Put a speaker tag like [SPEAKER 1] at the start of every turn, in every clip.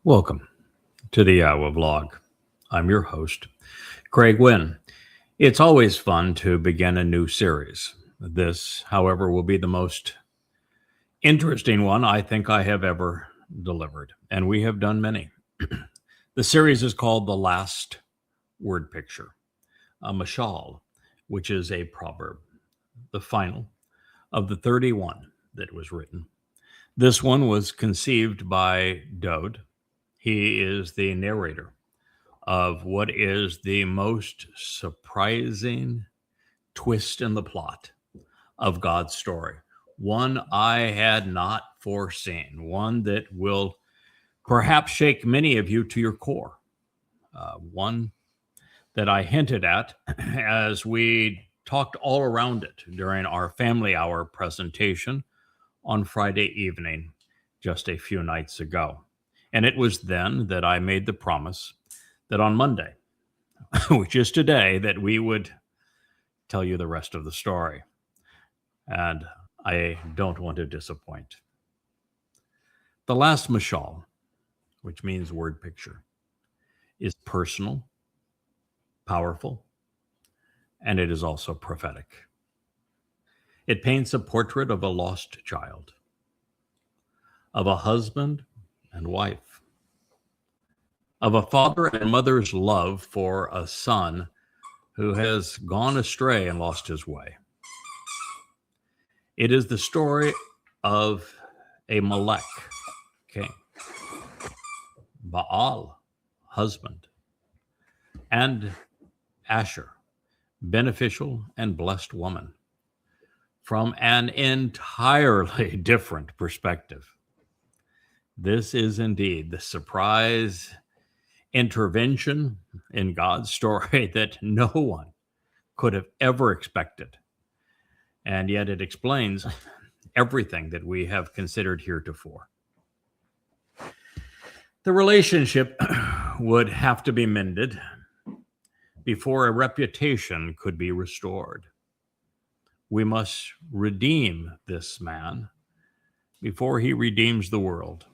[SPEAKER 1] Welcome to the Yahowah vlog. I'm your host, Craig Wynn. It's always fun to begin a new series. This, however, will be the most interesting one I think I have ever delivered, and we have done many. The series is called The Last Word Picture, a mashal, which is a proverb, the final of the 31 that was written. This one was conceived by Dode. He is the narrator of what is the most surprising twist in the plot of God's story. One I had not foreseen, one that will perhaps shake many of you to your core. One that I hinted at as we talked all around it during our family hour presentation on Friday evening, just a few nights ago. And it was then that I made the promise that on Monday, which is today, that we would tell you the rest of the story. And I don't want to disappoint. The last mashal, which means word picture, is personal, powerful, and it is also prophetic. It paints a portrait of a lost child, of a husband and wife, of a father and mother's love for a son who has gone astray and lost his way. It is the story of a Melech, king, Baal, husband, and Asher, beneficial and blessed woman, from an entirely different perspective. This is indeed the surprise intervention in God's story that no one could have ever expected. And yet it explains everything that we have considered heretofore. The relationship would have to be mended before a reputation could be restored. We must redeem this man before he redeems the world.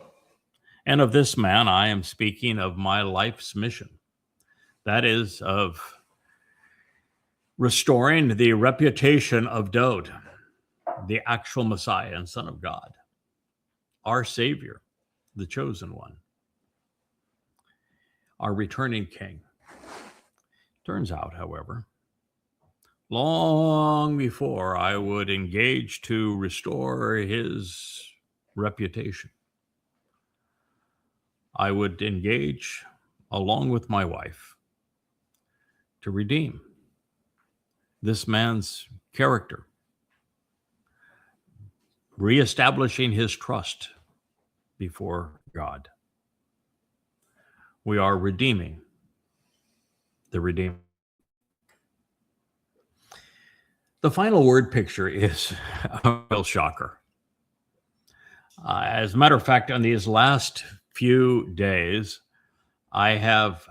[SPEAKER 1] And of this man, I am speaking of my life's mission. That is of restoring the reputation of Dode, the actual Messiah and Son of God, our Savior, the chosen one, our returning King. Turns out, however, long before I would engage to restore his reputation, I would engage, along with my wife, to redeem this man's character, reestablishing his trust before God. We are redeeming the Redeemer. The final word picture is a real shocker. As a matter of fact, on these last few days, I have,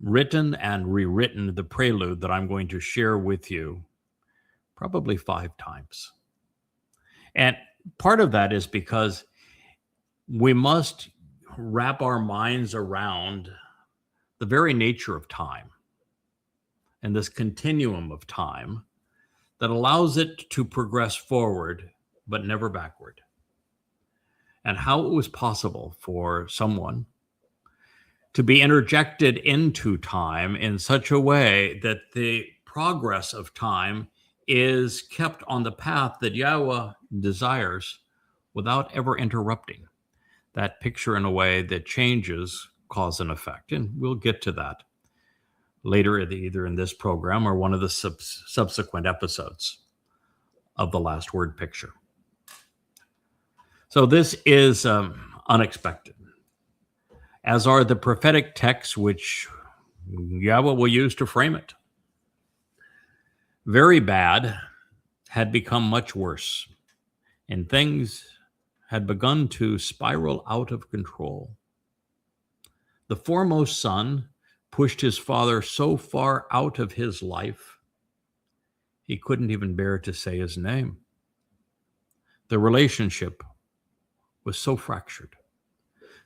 [SPEAKER 1] written and rewritten the prelude that I'm going to share with you probably 5 times. And part of that is because we must wrap our minds around the very nature of time and this continuum of time that allows it to progress forward but never backward. And how it was possible for someone to be interjected into time in such a way that the progress of time is kept on the path that Yahweh desires without ever interrupting that picture in a way that changes cause and effect. And we'll get to that later, either in this program or one of the subsequent episodes of the last word picture. So this is unexpected, as are the prophetic texts which Yahweh will use to frame it. Very bad had become much worse, and things had begun to spiral out of control. The foremost son pushed his father so far out of his life, he couldn't even bear to say his name. The relationship was so fractured.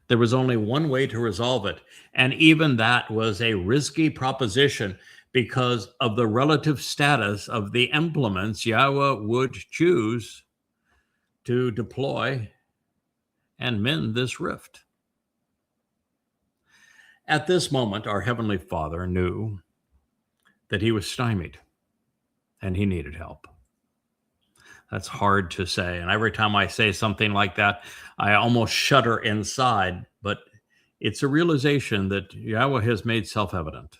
[SPEAKER 1] There was only one way to resolve it, and even that was a risky proposition because of the relative status of the implements Yahweh would choose to deploy and mend this rift. At this moment, our Heavenly Father knew that he was stymied and he needed help. That's hard to say. And every time I say something like that, I almost shudder inside. But it's a realization that Yahweh has made self-evident.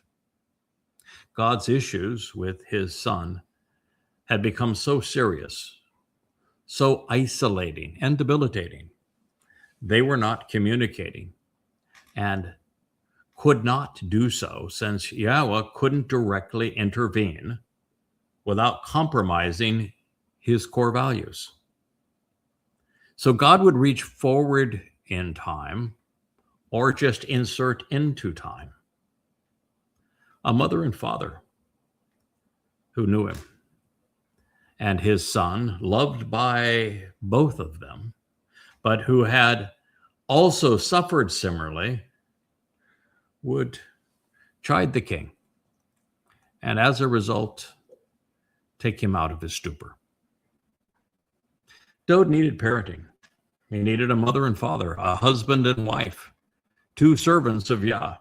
[SPEAKER 1] God's issues with his son had become so serious, so isolating and debilitating. They were not communicating and could not do so since Yahweh couldn't directly intervene without compromising his core values. So God would reach forward in time or just insert into time. A mother and father who knew him and his son, loved by both of them, but who had also suffered similarly, would chide the king, and as a result, take him out of his stupor. Dode needed parenting. He needed a mother and father, a husband and wife, two servants of Yah,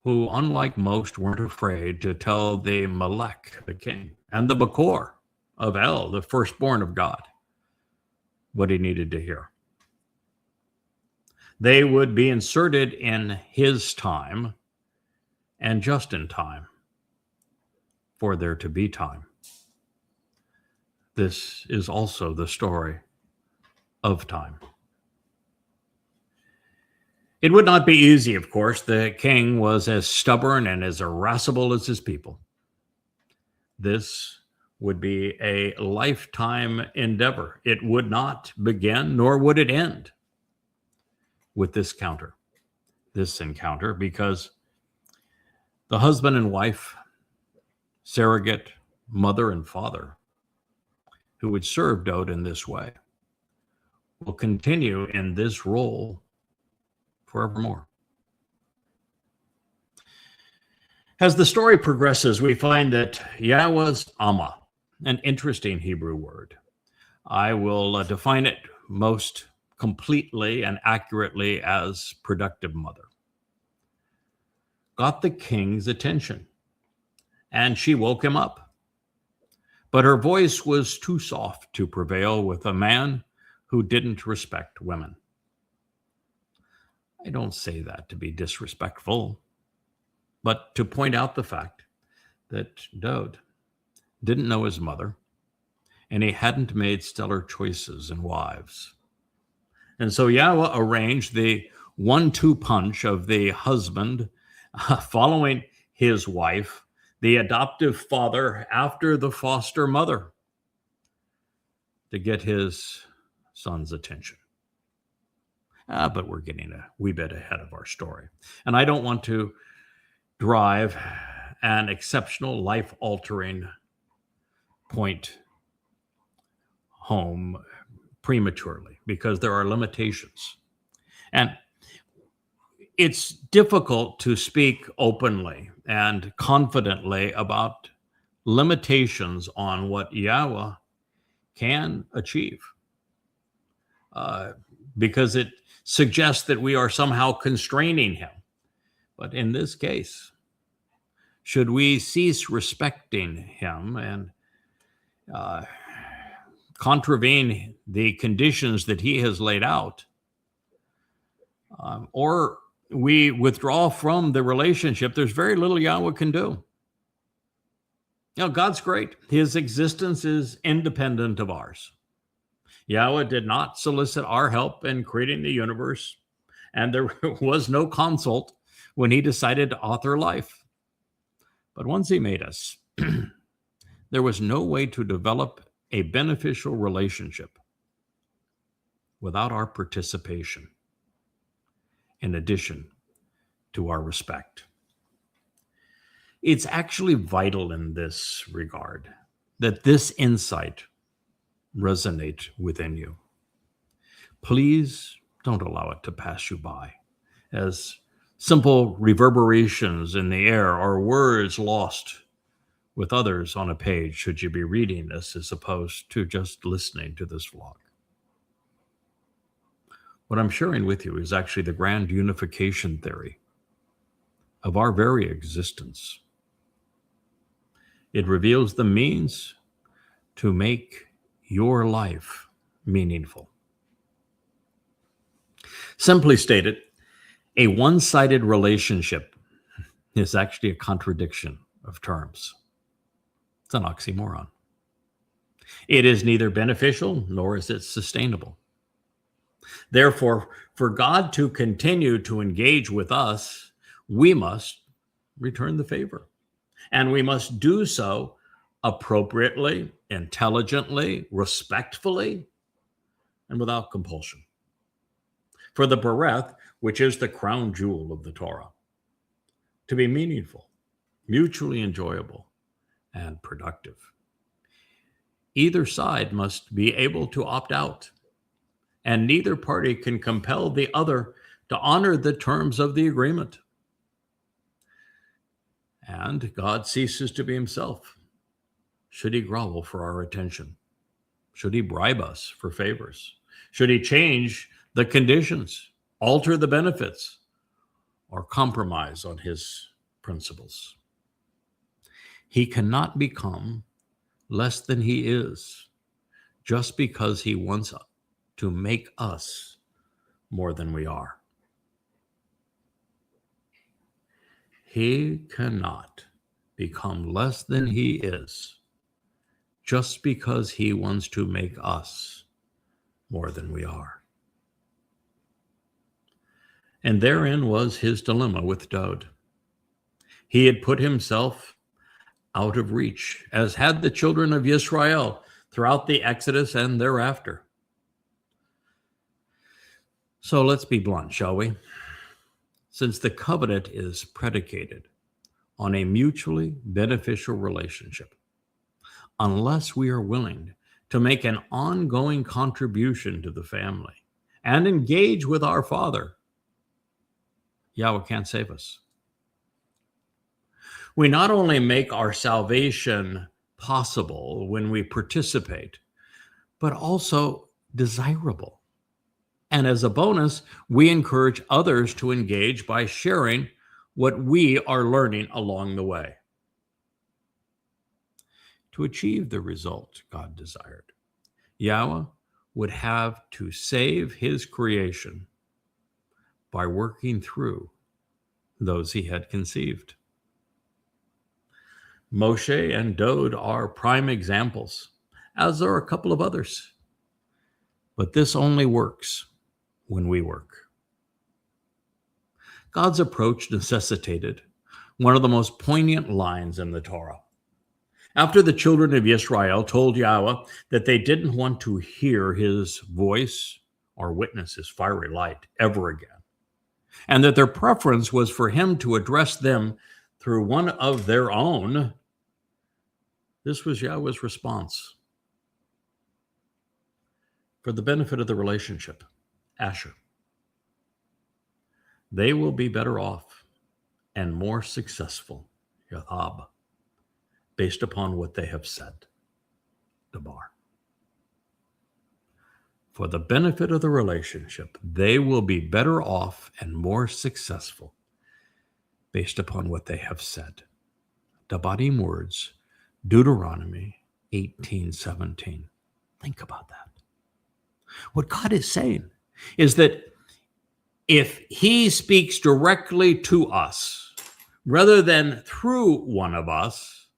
[SPEAKER 1] who, unlike most, weren't afraid to tell the Melech, the king, and the Bakor of El, the firstborn of God, what he needed to hear. They would be inserted in his time and just in time for there to be time. This is also the story of time. It would not be easy, of course. The king was as stubborn and as irascible as his people. This would be a lifetime endeavor. It would not begin, nor would it end with this encounter, because the husband and wife, surrogate mother and father, who would serve Dode in this way, will continue in this role forevermore. As the story progresses, we find that Yahweh's Amma, an interesting Hebrew word. I will define it most completely and accurately as productive mother, got the king's attention, and she woke him up. But her voice was too soft to prevail with a man who didn't respect women. I don't say that to be disrespectful, but to point out the fact that Dode didn't know his mother, and he hadn't made stellar choices in wives. And so Yahweh arranged the 1-2 punch of the husband following his wife, the adoptive father after the foster mother, to get his son's attention. But we're getting a wee bit ahead of our story. And I don't want to drive an exceptional, life-altering point home prematurely, because there are limitations. And it's difficult to speak openly and confidently about limitations on what Yahweh can achieve, because it suggests that we are somehow constraining him. But in this case, should we cease respecting him and contravene the conditions that he has laid out, or we withdraw from the relationship, there's very little Yahweh can do. God's great. His existence is independent of ours. Yahweh did not solicit our help in creating the universe, and there was no consult when he decided to author life. But once he made us, there was no way to develop a beneficial relationship without our participation, in addition to our respect. It's actually vital in this regard that this insight resonate within you. Please Don't allow it to pass you by as simple reverberations in the air or words lost with others on a page should you be reading this as opposed to just listening to this vlog. What I'm sharing with you is actually the grand unification theory of our very existence. It reveals the means to make your life meaningful. Simply stated, a one-sided relationship is actually a contradiction of terms. It's an oxymoron. It is neither beneficial nor is it sustainable. Therefore, for God to continue to engage with us, we must return the favor. And we must do so appropriately, intelligently, respectfully, and without compulsion. For the bereth, which is the crown jewel of the Torah, to be meaningful, mutually enjoyable, and productive, either side must be able to opt out, and neither party can compel the other to honor the terms of the agreement. And God ceases to be himself should he grovel for our attention, should he bribe us for favors, should he change the conditions, alter the benefits, or compromise on his principles. He cannot become less than he is just because he wants to make us more than we are. He cannot become less than he is just because he wants to make us more than we are. And therein was his dilemma with Dowd. He had put himself out of reach, as had the children of Israel throughout the Exodus and thereafter. So let's be blunt, shall we? Since the covenant is predicated on a mutually beneficial relationship, unless we are willing to make an ongoing contribution to the family and engage with our Father, Yahweh can't save us. We not only make our salvation possible when we participate, but also desirable. And as a bonus, we encourage others to engage by sharing what we are learning along the way. To achieve the result God desired, Yahweh would have to save his creation by working through those he had conceived. Moshe and Dowd are prime examples, as are a couple of others. But this only works when we work. God's approach necessitated one of the most poignant lines in the Torah. After the children of Israel told Yahweh that they didn't want to hear his voice or witness his fiery light ever again, and that their preference was for him to address them through one of their own, this was Yahweh's response. For the benefit of the relationship, Asher, they will be better off and more successful, Yahab, based upon what they have said, Dabar. For the benefit of the relationship, they will be better off and more successful based upon what they have said. Devarim words, Deuteronomy 18:17. Think about that. What God is saying is that if he speaks directly to us rather than through one of us,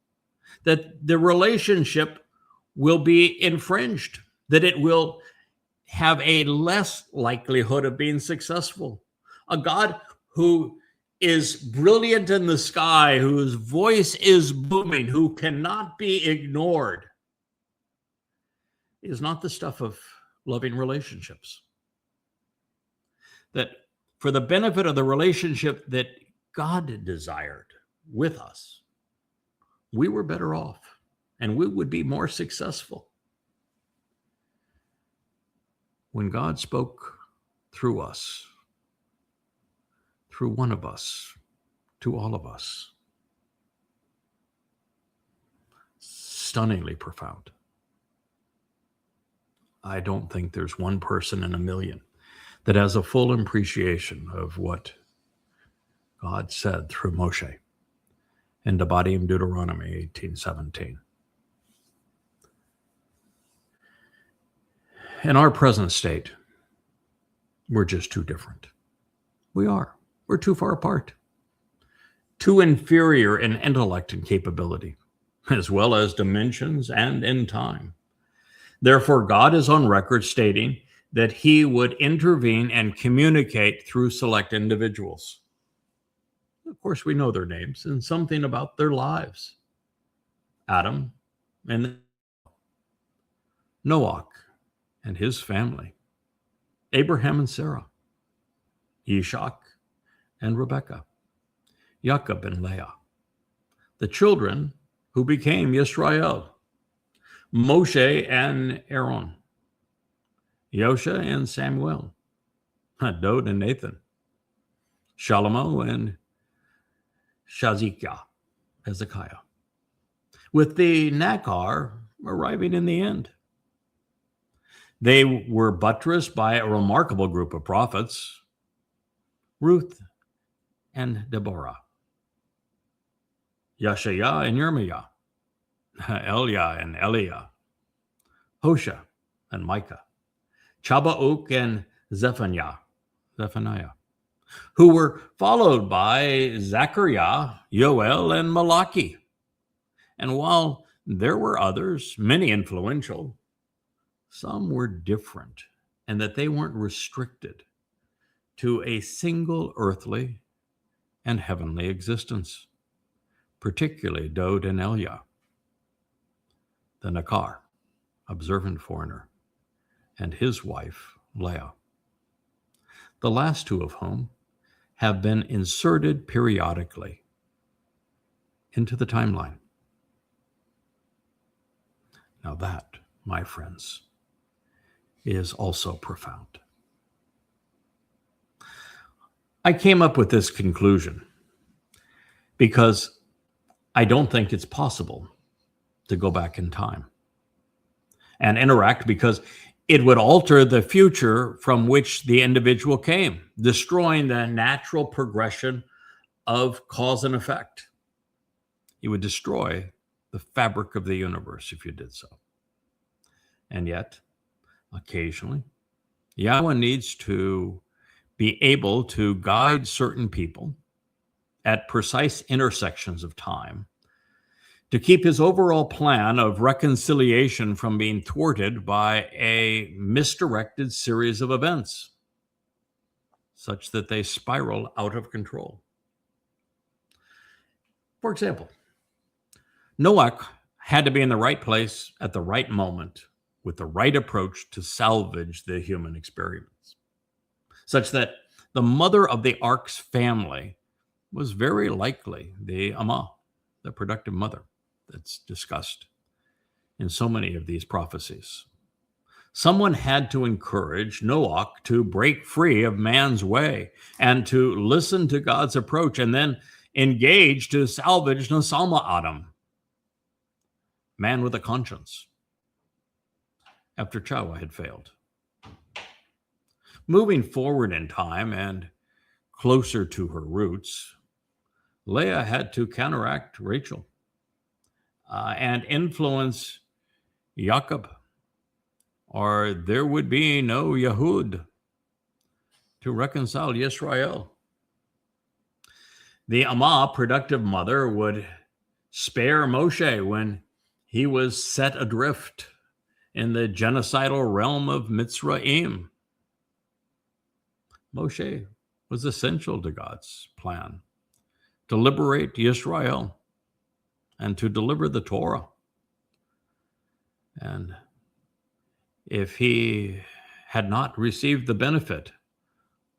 [SPEAKER 1] that the relationship will be infringed, that it will have a less likelihood of being successful. A God who is brilliant in the sky, whose voice is booming, who cannot be ignored, is not the stuff of loving relationships. That for the benefit of the relationship that God desired with us, we were better off and we would be more successful. When God spoke through us, through one of us, to all of us. Stunningly profound. I don't think there's one person in a million that has a full appreciation of what God said through Moshe in Verbatim, Deuteronomy 18:17. In our present state, we're just too different. We are. We're too far apart. Too inferior in intellect and capability, as well as dimensions and in time. Therefore, God is on record stating that he would intervene and communicate through select individuals. Of course, we know their names and something about their lives. Adam and Noah and his family. Abraham and Sarah. Ishak and Rebekah. Jacob and Leah. The children who became Yisrael. Moshe and Aaron. Yosha and Samuel. Dod and Nathan. Shalomo and Hezekiah. With the Nakar arriving in the end. They were buttressed by a remarkable group of prophets, Ruth and Deborah, Yeshaya and Yirmiah, Elia and Eliah, Hosea and Micah, Chabaoth and Zephaniah, who were followed by Zechariah, Yoel, and Malachi. And while there were others, many influential, some were different, and that they weren't restricted to a single earthly and heavenly existence, particularly Dod and Elia, the Nakar, observant foreigner, and his wife, Leah, the last two of whom have been inserted periodically into the timeline. Now that, my friends, is also profound. I came up with this conclusion because I don't think it's possible to go back in time and interact, because it would alter the future from which the individual came, destroying the natural progression of cause and effect. You would destroy the fabric of the universe if you did so. And yet, occasionally, Yahweh needs to be able to guide certain people at precise intersections of time to keep his overall plan of reconciliation from being thwarted by a misdirected series of events, such that they spiral out of control. For example, Noah had to be in the right place at the right moment with the right approach to salvage the human experience, such that the mother of the ark's family was very likely the Amma, the productive mother that's discussed in so many of these prophecies. Someone had to encourage Noah to break free of man's way and to listen to God's approach, and then engage to salvage Nasalma Adam, man with a conscience, after Chawa had failed. Moving forward in time and closer to her roots, Leah had to counteract Rachel and influence Jacob, or there would be no Yehud to reconcile Yisrael. The Amma, productive mother, would spare Moshe when he was set adrift in the genocidal realm of Mitzrayim. Moshe was essential to God's plan to liberate Yisrael and to deliver the Torah. And if he had not received the benefit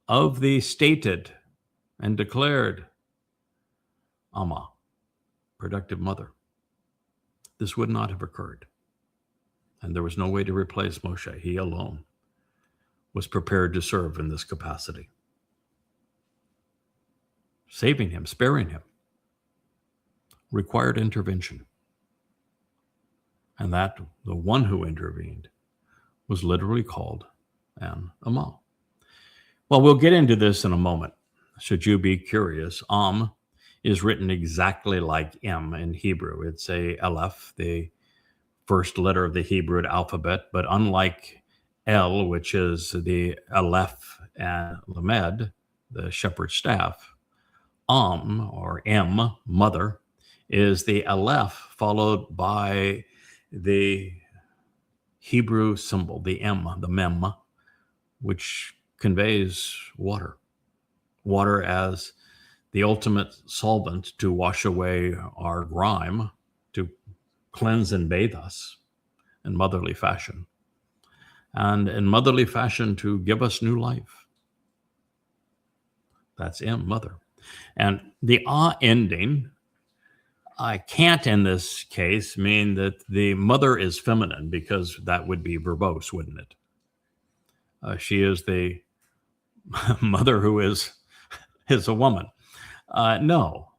[SPEAKER 1] of the stated and declared Amma, productive mother, this would not have occurred. And there was no way to replace Moshe. He alone was prepared to serve in this capacity. Saving him, sparing him, required intervention. And that the one who intervened was literally called an Amma. Well, we'll get into this in a moment. Should you be curious, is written exactly like M in Hebrew. It's a Aleph, the first letter of the Hebrew alphabet, but unlike L, which is the Aleph and Lamed, the shepherd's staff, or M, mother, is the Aleph followed by the Hebrew symbol, the M, the Mem, which conveys water. Water as the ultimate solvent to wash away our grime, to cleanse and bathe us in motherly fashion, and in motherly fashion to give us new life. That's M, mother. And the ending, I can't in this case mean that the mother is feminine, because that would be verbose, wouldn't it? She is the mother who is a woman. No.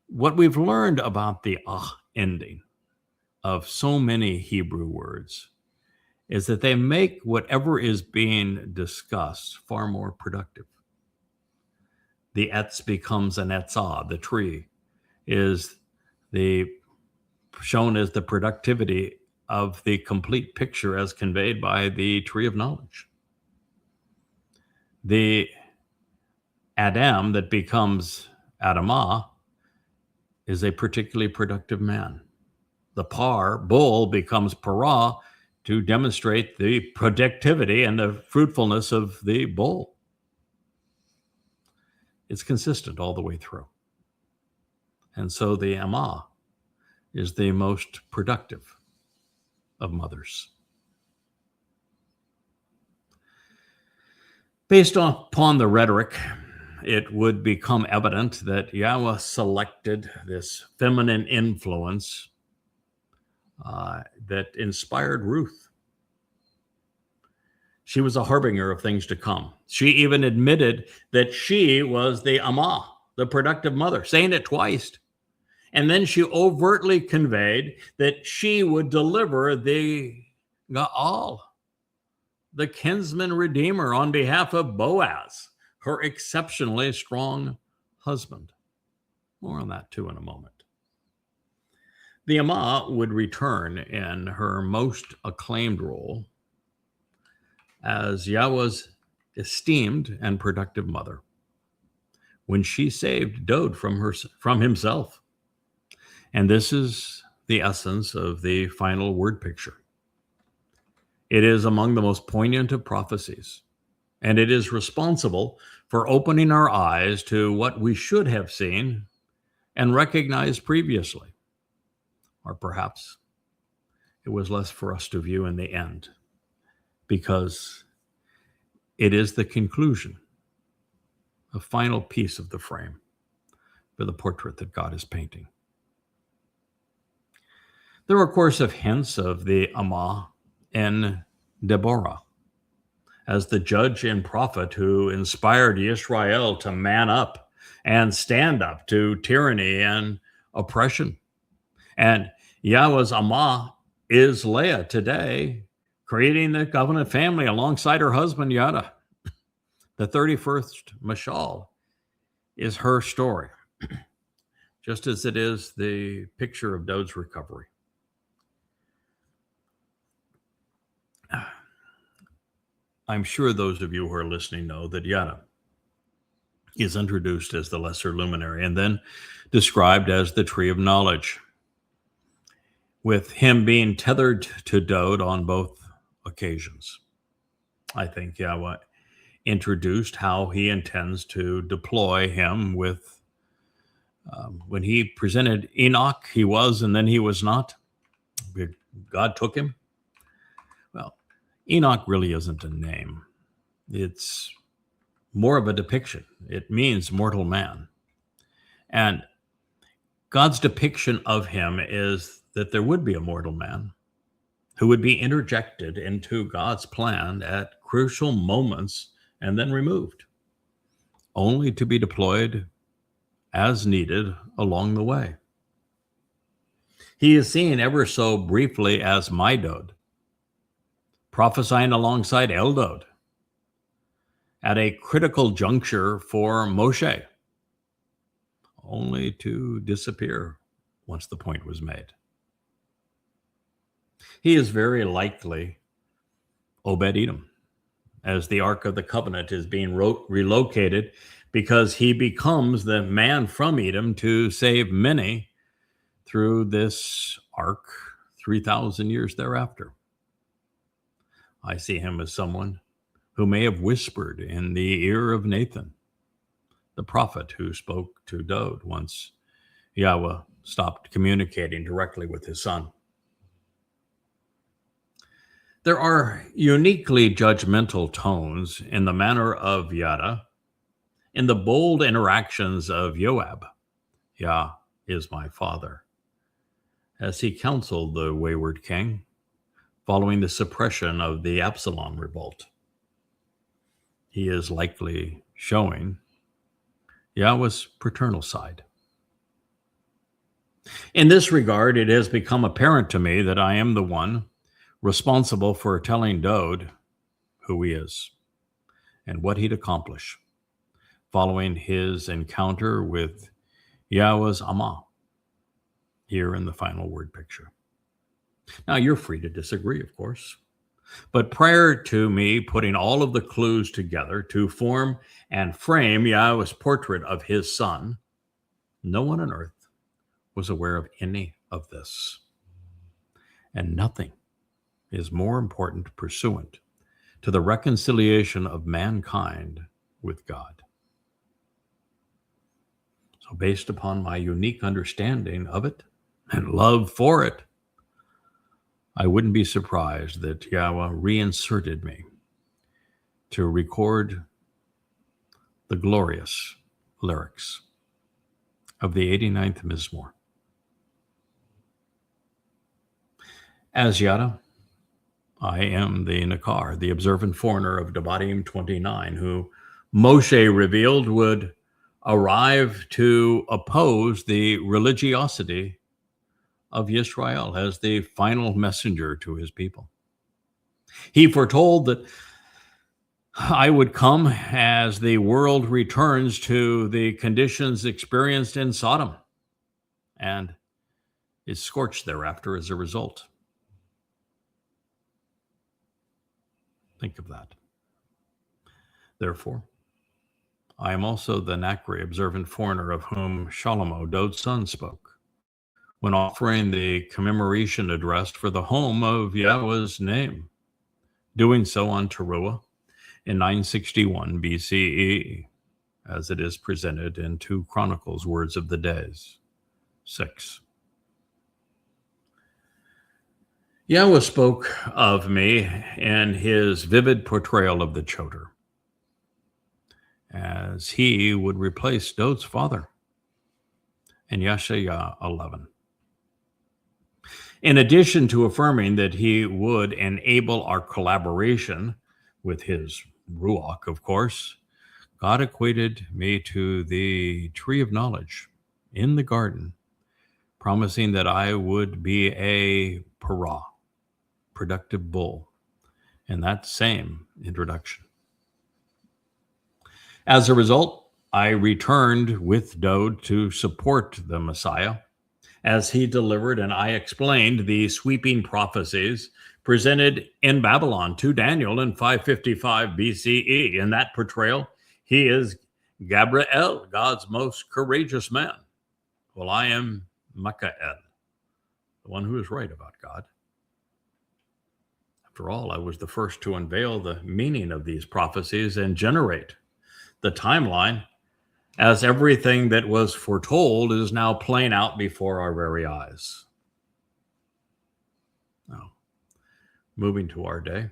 [SPEAKER 1] What we've learned about the ending of so many Hebrew words is that they make whatever is being discussed far more productive. The etz becomes an etzah. The tree is shown as the productivity of the complete picture as conveyed by the tree of knowledge. The Adam that becomes Adamah is a particularly productive man. The bull becomes parah to demonstrate the productivity and the fruitfulness of the bull. It's consistent all the way through. And so the Amma is the most productive of mothers. Based upon the rhetoric, it would become evident that Yahweh selected this feminine influence that inspired Ruth. She was a harbinger of things to come. She even admitted that she was the Amma, the productive mother, saying it twice. And then she overtly conveyed that she would deliver the Gaal, the kinsman redeemer, on behalf of Boaz, her exceptionally strong husband. More on that too in a moment. The Amma would return in her most acclaimed role as Yahweh's esteemed and productive mother when she saved Dod from himself. And this is the essence of the final word picture. It is among the most poignant of prophecies, and it is responsible for opening our eyes to what we should have seen and recognized previously. Or perhaps it was less for us to view in the end, because it is the conclusion, a final piece of the frame for the portrait that God is painting. There are, of course, hints of the Amma in Deborah as the judge and prophet who inspired Israel to man up and stand up to tyranny and oppression. And Yahweh's Amma is Leah today, creating the covenant family alongside her husband Yada. The 31st Mashal is her story, just as it is the picture of Dod's recovery. I'm sure those of you who are listening know that Yada is introduced as the lesser luminary and then described as the tree of knowledge, with him being tethered to Dod on both occasions. I think Yahweh introduced how he intends to deploy him with, when he presented Enoch, he was and then he was not. God took him. Well, Enoch really isn't a name. It's more of a depiction. It means mortal man. And God's depiction of him is that there would be a mortal man who would be interjected into God's plan at crucial moments and then removed, only to be deployed as needed along the way. He is seen ever so briefly as my Dode, prophesying alongside Eldod at a critical juncture for Moshe, only to disappear once the point was made. He is very likely Obed-Edom, as the Ark of the Covenant is being relocated, because he becomes the man from Edom to save many through this ark 3,000 years thereafter. I see him as someone who may have whispered in the ear of Nathan, the prophet who spoke to Dode once Yahweh stopped communicating directly with his son. There are uniquely judgmental tones in the manner of Yada, in the bold interactions of Joab, Yah is my father, as he counseled the wayward king following the suppression of the Absalom revolt. He is likely showing Yahweh's paternal side. In this regard, it has become apparent to me that I am the one responsible for telling Dode who he is and what he'd accomplish following his encounter with Yahweh's Amah here in the final word picture. Now, you're free to disagree, of course, but prior to me putting all of the clues together to form and frame Yahweh's portrait of his son, no one on earth was aware of any of this. And nothing is more important pursuant to the reconciliation of mankind with God. So based upon my unique understanding of it and love for it, I wouldn't be surprised that Yahweh reinserted me to record the glorious lyrics of the 89th Mizmor. As Yada, I am the Nakar, the observant foreigner of Verbatim 29, who Moshe revealed would arrive to oppose the religiosity of Yisrael as the final messenger to his people. He foretold that I would come as the world returns to the conditions experienced in Sodom and is scorched thereafter as a result. Think of that. Therefore, I am also the Nakri, observant foreigner, of whom Shalomo, Dode's son, spoke when offering the commemoration address for the home of Yahweh's name, doing so on Teruah in 961 BCE, as it is presented in 2 Chronicles, Words of the Days, 6. Yahweh spoke of me in his vivid portrayal of the Choter, as he would replace Dode's father in Yeshayah 11. In addition to affirming that he would enable our collaboration with his Ruach, of course, God equated me to the tree of knowledge in the garden, promising that I would be a parah, productive bull, in that same introduction. As a result, I returned with Dode to support the Messiah as he delivered and I explained the sweeping prophecies presented in Babylon to Daniel in 555 BCE. In that portrayal, he is Gabriel, God's most courageous man. Well, I am Michael, the one who is right about God. After all, I was the first to unveil the meaning of these prophecies and generate the timeline, as everything that was foretold is now playing out before our very eyes. Now, moving to our day,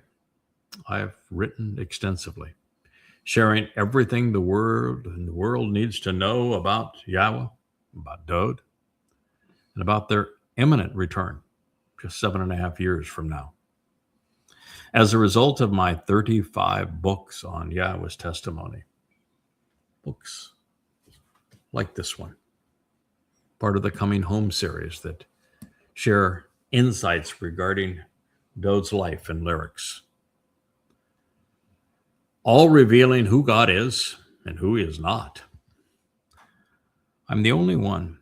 [SPEAKER 1] I have written extensively, sharing everything the world needs to know about Yahweh, about Dode, and about their imminent return just 7.5 years from now. as a result of my 35 books on Yahweh's testimony. Books like this one, part of the Coming Home series that share insights regarding Dode's life and lyrics, all revealing who God is and who he is not. I'm the only one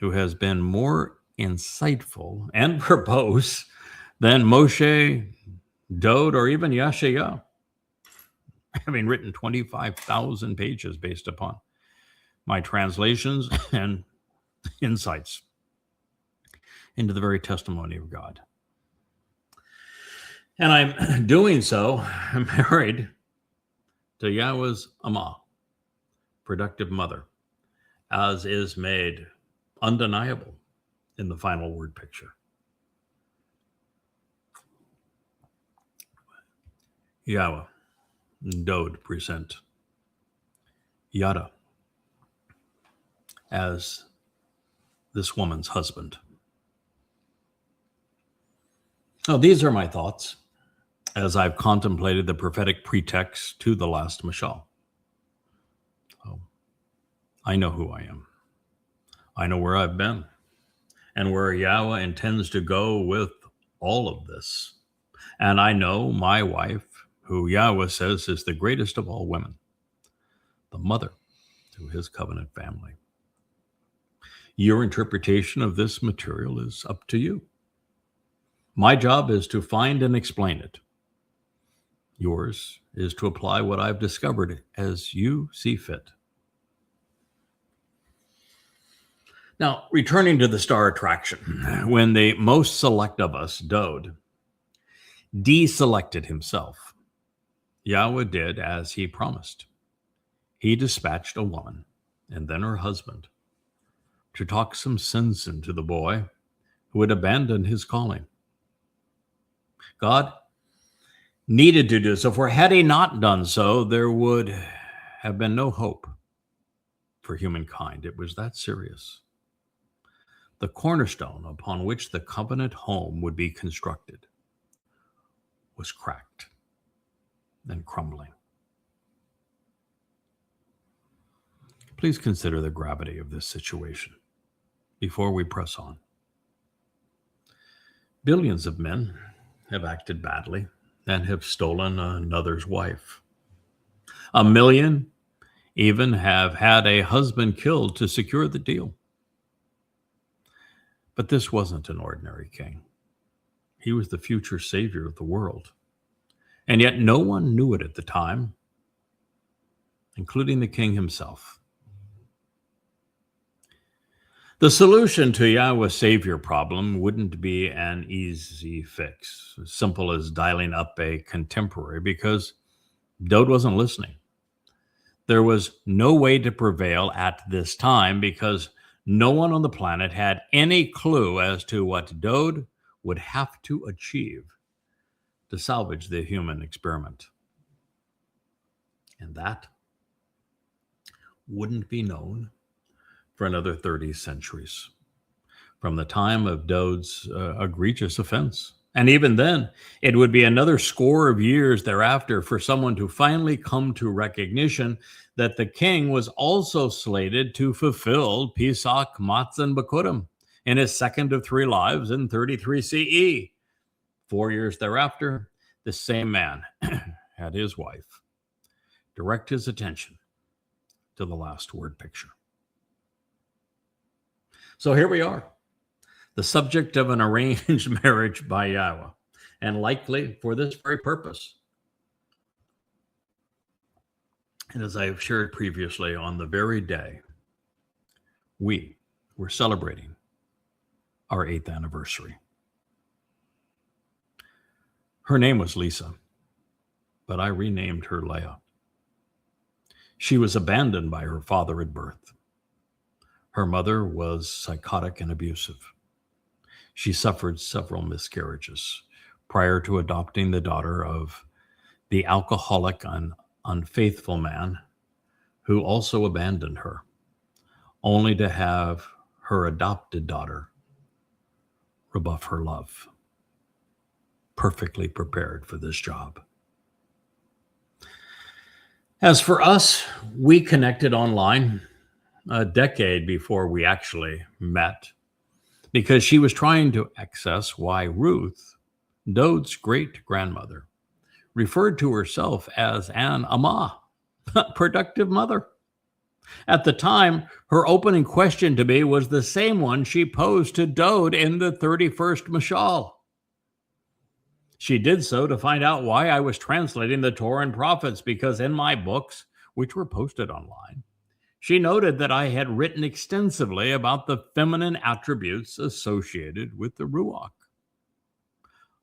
[SPEAKER 1] who has been more insightful and verbose than Moshe, Dode, or even Yashayahu, having written 25,000 pages based upon my translations and insights into the very testimony of God. And I'm doing so, I'm married to Yahweh's Amah, productive mother, as is made undeniable in the final word picture. Yahweh and Dode present Yada as this woman's husband. Now, these are my thoughts as I've contemplated the prophetic pretext to the last mashal. Oh, I know who I am. I know where I've been and where Yahweh intends to go with all of this. And I know my wife, who Yahweh says is the greatest of all women, the mother to his covenant family. Your interpretation of this material is up to you. My job is to find and explain it. Yours is to apply what I've discovered as you see fit. Now, returning to the star attraction, when the most select of us, Dode, deselected himself, Yahweh did as he promised. He dispatched a woman and then her husband to talk some sense into the boy who had abandoned his calling. God needed to do so, for had he not done so, there would have been no hope for humankind. It was that serious. The cornerstone upon which the covenant home would be constructed was cracked and crumbling. Please consider the gravity of this situation before we press on. Billions of men have acted badly and have stolen another's wife. 1 million even have had a husband killed to secure the deal. But this wasn't an ordinary king. He was the future savior of the world. And yet no one knew it at the time, including the king himself. The solution to Yahweh's savior problem wouldn't be an easy fix, as simple as dialing up a contemporary, because Dode wasn't listening. There was no way to prevail at this time because no one on the planet had any clue as to what Dode would have to achieve to salvage the human experiment. And that wouldn't be known for another 30 centuries, from the time of Dode's egregious offense. And even then, it would be another score of years thereafter for someone to finally come to recognition that the king was also slated to fulfill Pesach, Matzah, and Bekurim in his second of 3 lives in 33 CE. 4 years thereafter, the same man had his wife direct his attention to the last word picture. So here we are, the subject of an arranged marriage by Yahweh, and likely for this very purpose. And as I've shared previously, on the very day we were celebrating our 8th anniversary. Her name was Lisa, but I renamed her Leah. She was abandoned by her father at birth. Her mother was psychotic and abusive. She suffered several miscarriages prior to adopting the daughter of the alcoholic and unfaithful man who also abandoned her, only to have her adopted daughter rebuff her love, perfectly prepared for this job. As for us, we connected online a decade before we actually met because she was trying to access why Ruth, Dod's great-grandmother, referred to herself as an Amma, productive mother. At the time, her opening question to me was the same one she posed to Dode in the 31st Mashal. She did so to find out why I was translating the Torah and prophets, because in my books, which were posted online, she noted that I had written extensively about the feminine attributes associated with the Ruach.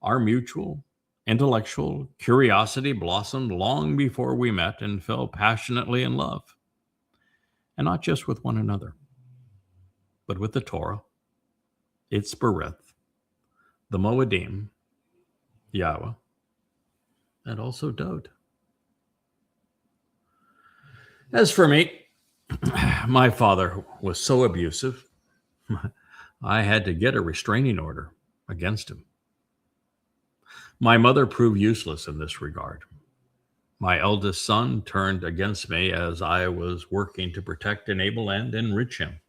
[SPEAKER 1] Our mutual intellectual curiosity blossomed long before we met and fell passionately in love. And not just with one another, but with the Torah, its Berith, the Moedim, Yahweh, and also Dode. As for me, my father was so abusive, I had to get a restraining order against him. My mother proved useless in this regard. My eldest son turned against me as I was working to protect, enable, and enrich him.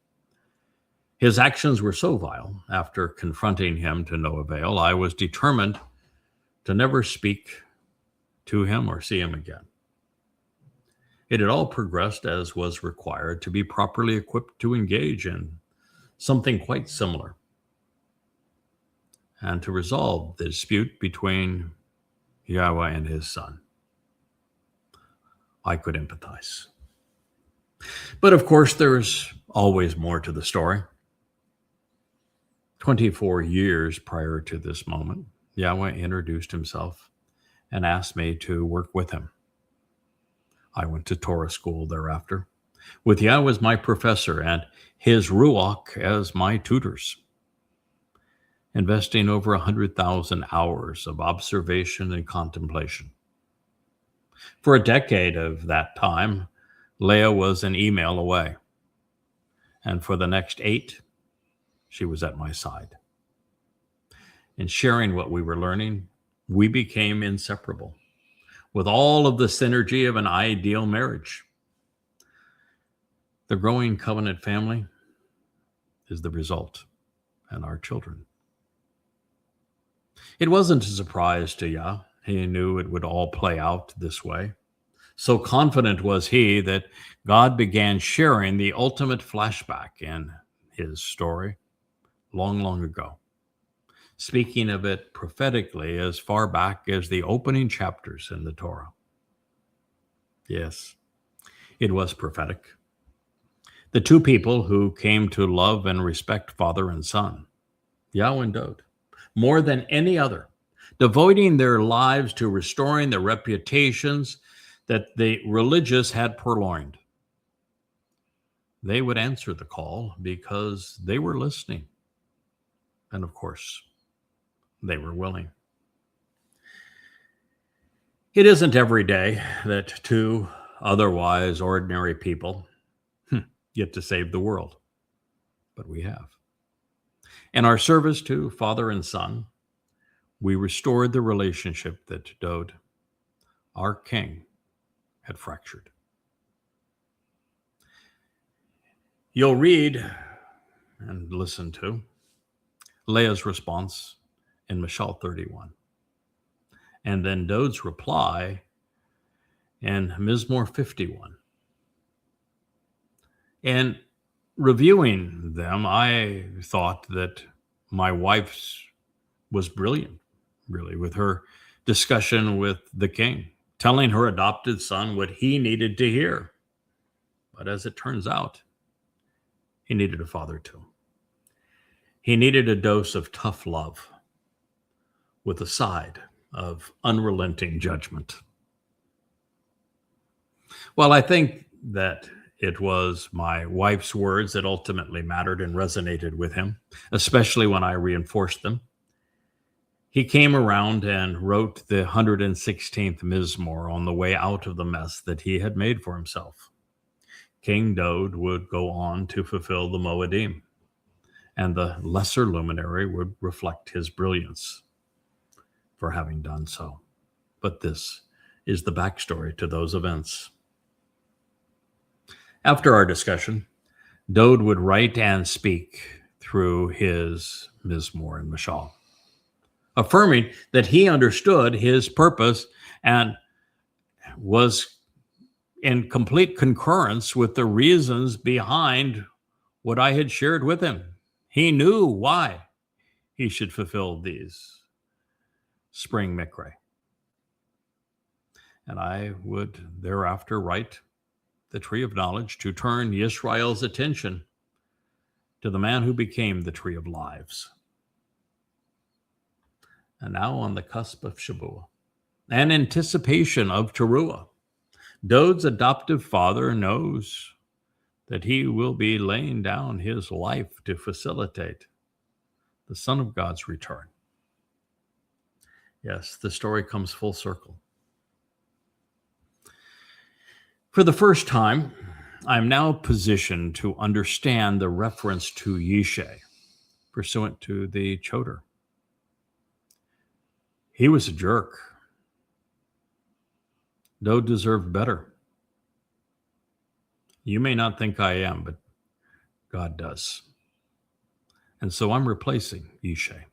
[SPEAKER 1] His actions were so vile, after confronting him to no avail, I was determined to never speak to him or see him again. It had all progressed as was required to be properly equipped to engage in something quite similar and to resolve the dispute between Yahweh and his son. I could empathize. But of course, there's always more to the story. 24 years prior to this moment, Yahweh introduced himself and asked me to work with him. I went to Torah school thereafter, with Yahweh as my professor and his Ruach as my tutors, investing over 100,000 hours of observation and contemplation. For a decade of that time, Leah was an email away, and for the next 8, she was at my side. In sharing what we were learning, we became inseparable, with all of the synergy of an ideal marriage. The growing covenant family is the result, and our children. It wasn't a surprise to Yah. He knew it would all play out this way. So confident was he that God began sharing the ultimate flashback in his story long, long ago, speaking of it prophetically as far back as the opening chapters in the Torah. Yes, it was prophetic. The two people who came to love and respect father and son, Yahweh and Dode, more than any other, devoting their lives to restoring the reputations that the religious had purloined. They would answer the call because they were listening. And of course, they were willing. It isn't every day that two otherwise ordinary people get to save the world, but we have. In our service to father and son, we restored the relationship that Dode, our king, had fractured. You'll read and listen to Leah's response in Mashal 31, and then Dode's reply in Mizmor 51. And reviewing them, I thought that my wife's was brilliant, really, with her discussion with the king, telling her adopted son what he needed to hear. But as it turns out, he needed a father too. He needed a dose of tough love with a side of unrelenting judgment. Well, I think that it was my wife's words that ultimately mattered and resonated with him, especially when I reinforced them. He came around and wrote the 116th Mizmor on the way out of the mess that he had made for himself. King Dode would go on to fulfill the Moedim, and the lesser luminary would reflect his brilliance. for having done so. But this is the backstory to those events. After our discussion, Dode would write and speak through his Mizmor and Mashal, affirming that he understood his purpose and was in complete concurrence with the reasons behind what I had shared with him. He knew why he should fulfill these spring mikre. And I would thereafter write the tree of knowledge to turn Yisrael's attention to the man who became the tree of lives. And now on the cusp of Shavuot, an anticipation of Teruah, Dode's adoptive father knows that he will be laying down his life to facilitate the Son of God's return. Yes, the story comes full circle. For the first time, I'm now positioned to understand the reference to Yishai, pursuant to the Choder. He was a jerk. Dode deserved better. You may not think I am, but God does. And so I'm replacing Yishai.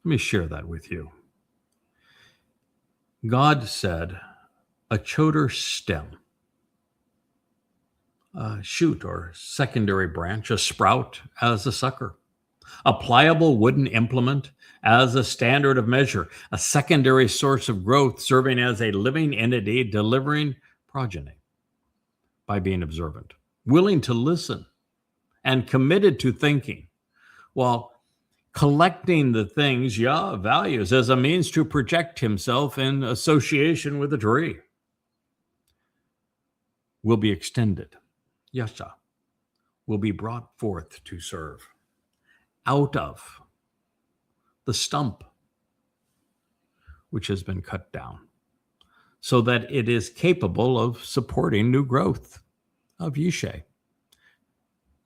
[SPEAKER 1] Let me share that with you. God said, a Choder stem, a shoot or secondary branch, a sprout as a sucker, a pliable wooden implement as a standard of measure, a secondary source of growth serving as a living entity delivering progeny by being observant, willing to listen, and committed to thinking, while collecting the things Yah values as a means to project himself in association with a tree, will be extended. Yasha will be brought forth to serve out of the stump which has been cut down, so that it is capable of supporting new growth of Yishai,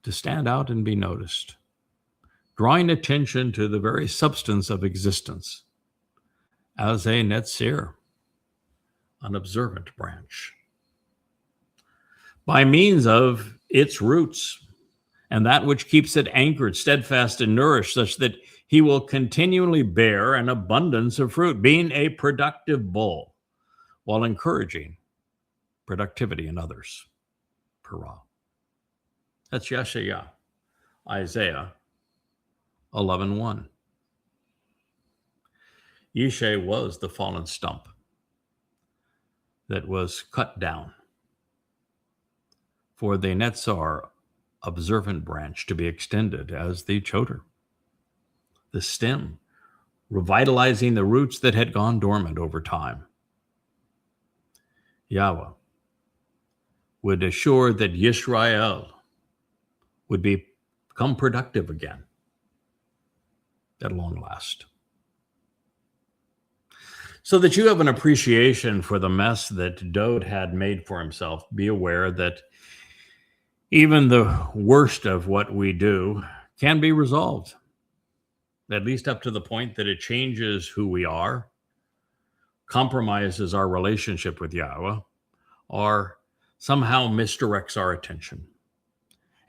[SPEAKER 1] to stand out and be noticed, drawing attention to the very substance of existence as a netzir, an observant branch, by means of its roots and that which keeps it anchored, steadfast, and nourished, such that he will continually bear an abundance of fruit, being a productive bull, while encouraging productivity in others. Perah. That's Yeshayah, Isaiah 11:1. Yishai was the fallen stump that was cut down for the Netzar observant branch to be extended as the Choder, the stem, revitalizing the roots that had gone dormant over time. Yahweh would assure that Yisrael would become productive again at long last. So that you have an appreciation for the mess that Dode had made for himself, be aware that even the worst of what we do can be resolved, at least up to the point that it changes who we are, compromises our relationship with Yahweh, or somehow misdirects our attention.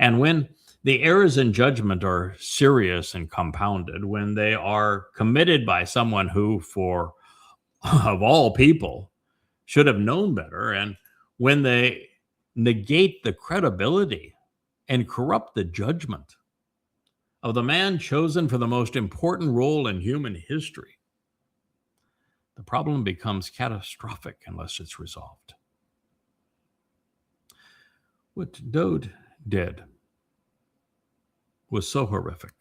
[SPEAKER 1] And when the errors in judgment are serious and compounded, when they are committed by someone who, for of all people, should have known better, and when they negate the credibility and corrupt the judgment of the man chosen for the most important role in human history, the problem becomes catastrophic unless it's resolved. What Dode did was so horrific.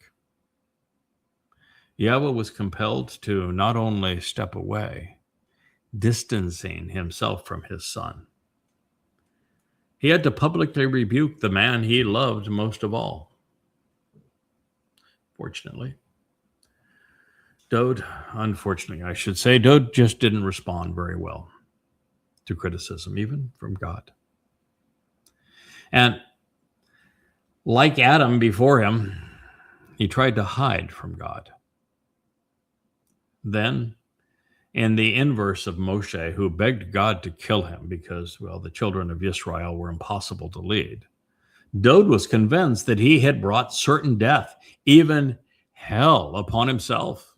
[SPEAKER 1] Yahweh was compelled to not only step away, distancing himself from his son. He had to publicly rebuke the man he loved most of all. Unfortunately, I should say, Dode just didn't respond very well to criticism, even from God. And like Adam before him, he tried to hide from God. Then, in the inverse of Moshe, who begged God to kill him because, well, the children of Israel were impossible to lead, Dode was convinced that he had brought certain death, even hell, upon himself.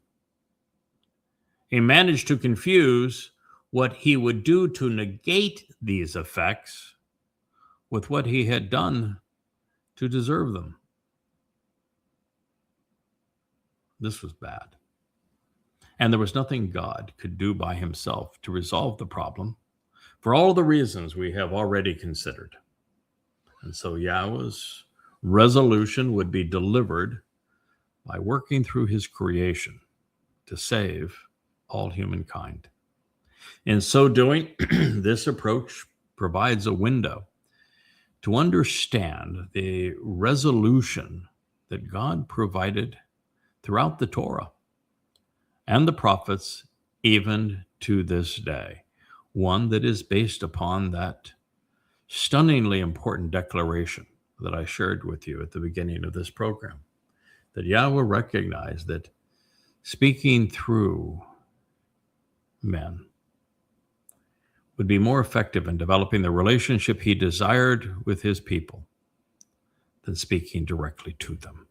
[SPEAKER 1] He managed to confuse what he would do to negate these effects with what he had done to deserve them. This was bad. And there was nothing God could do by himself to resolve the problem for all the reasons we have already considered. And so Yahweh's resolution would be delivered by working through his creation to save all humankind. In so doing, this approach provides a window to understand the resolution that God provided throughout the Torah and the prophets, even to this day, one that is based upon that stunningly important declaration that I shared with you at the beginning of this program, that Yahweh recognized that speaking through men would be more effective in developing the relationship he desired with his people than speaking directly to them.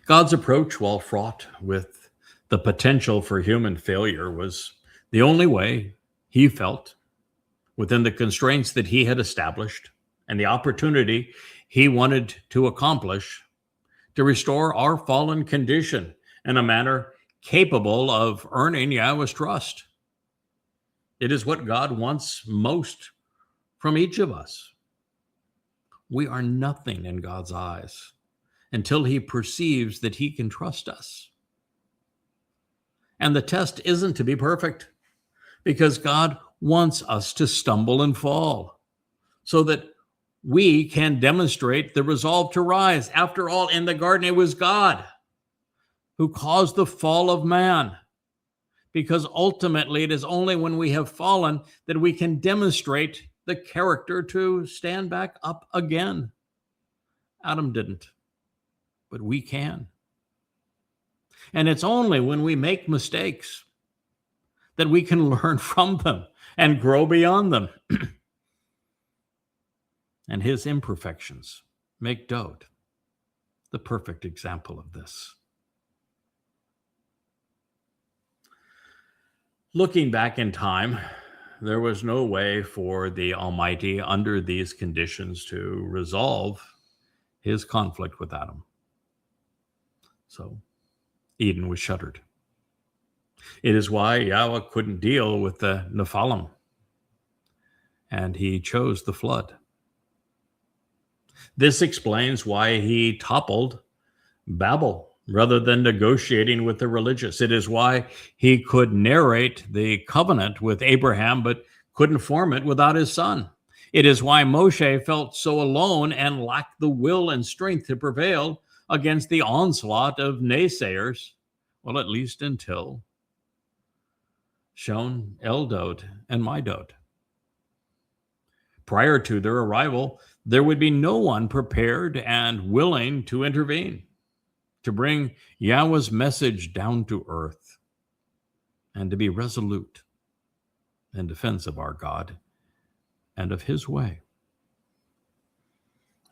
[SPEAKER 1] God's approach, while fraught with the potential for human failure, was the only way he felt, within the constraints that he had established and the opportunity he wanted to accomplish, to restore our fallen condition in a manner capable of earning Yahweh's trust. It is what God wants most from each of us. We are nothing in God's eyes until he perceives that he can trust us. And the test isn't to be perfect, because God wants us to stumble and fall so that we can demonstrate the resolve to rise. After all, in the garden, it was God who caused the fall of man, because ultimately it is only when we have fallen that we can demonstrate the character to stand back up again. Adam didn't, but we can. And it's only when we make mistakes that we can learn from them and grow beyond them. And his imperfections make Dode the perfect example of this. Looking back in time, there was no way for the Almighty under these conditions to resolve his conflict with Adam. So Eden was shuttered. It is why Yahweh couldn't deal with the Nephilim, and he chose the flood. This explains why he toppled Babel rather than negotiating with the religious. It is why he could narrate the covenant with Abraham, but couldn't form it without his son. It is why Moshe felt so alone and lacked the will and strength to prevail against the onslaught of naysayers, well, at least until shown El Dode and my Dode. Prior to their arrival, there would be no one prepared and willing to intervene, to bring Yahweh's message down to earth, and to be resolute in defense of our God and of his way.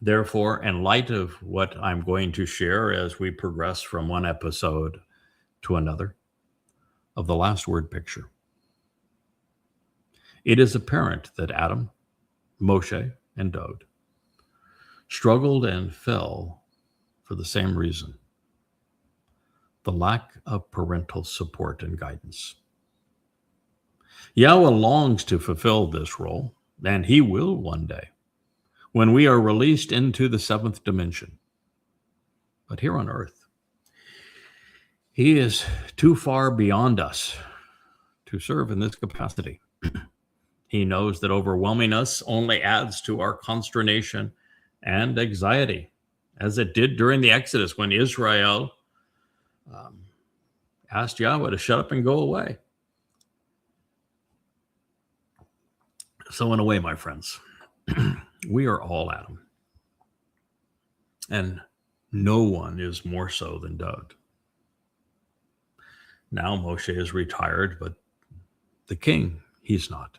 [SPEAKER 1] Therefore, in light of what I'm going to share as we progress from one episode to another of the last word picture, it is apparent that Adam, Moshe, and Dode struggled and fell for the same reason: the lack of parental support and guidance. Yahweh longs to fulfill this role, and he will one day, when we are released into the seventh dimension. But here on earth, he is too far beyond us to serve in this capacity. He knows that overwhelming us only adds to our consternation and anxiety, as it did during the Exodus when Israel asked Yahweh to shut up and go away. So in a way, my friends, we are all Adam, and no one is more so than Dode. Now Moshe is retired, but the king, he's not.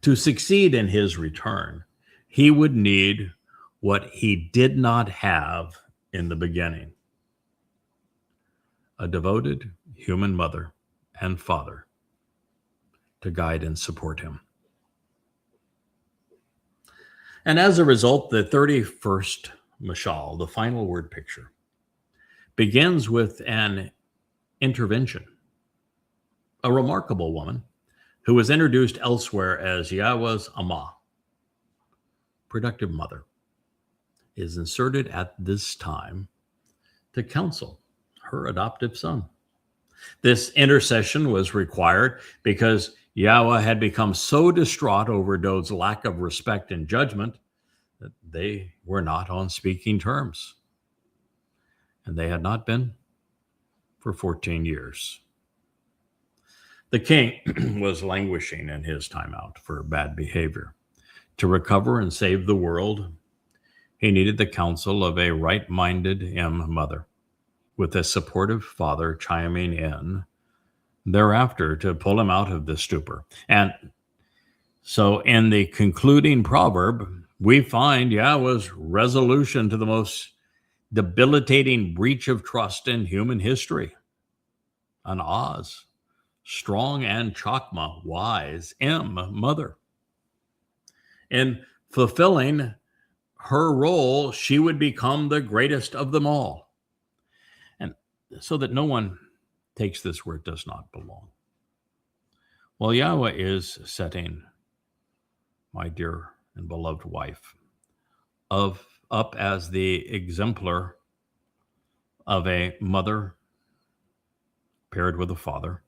[SPEAKER 1] To succeed in his return, he would need what he did not have in the beginning: a devoted human mother and father to guide and support him. And as a result, the 31st mashal, the final word picture, begins with an intervention. A remarkable woman who was introduced elsewhere as Yahweh's Amah, productive mother, is inserted at this time to counsel her adoptive son. This intercession was required because Yahweh had become so distraught over Dod's lack of respect and judgment that they were not on speaking terms. And they had not been for 14 years. The king was languishing in his time out for bad behavior. To recover and save the world, he needed the counsel of a right-minded mother, with a supportive father chiming in thereafter to pull him out of the stupor. And so in the concluding proverb, we find Yahweh's resolution to the most debilitating breach of trust in human history. An Oz, strong and Chokmah, wise, mother. In fulfilling her role, she would become the greatest of them all. And so that no one takes this where it does not belong. Well, Yahweh is setting my dear and beloved wife up as the exemplar of a mother paired with a father,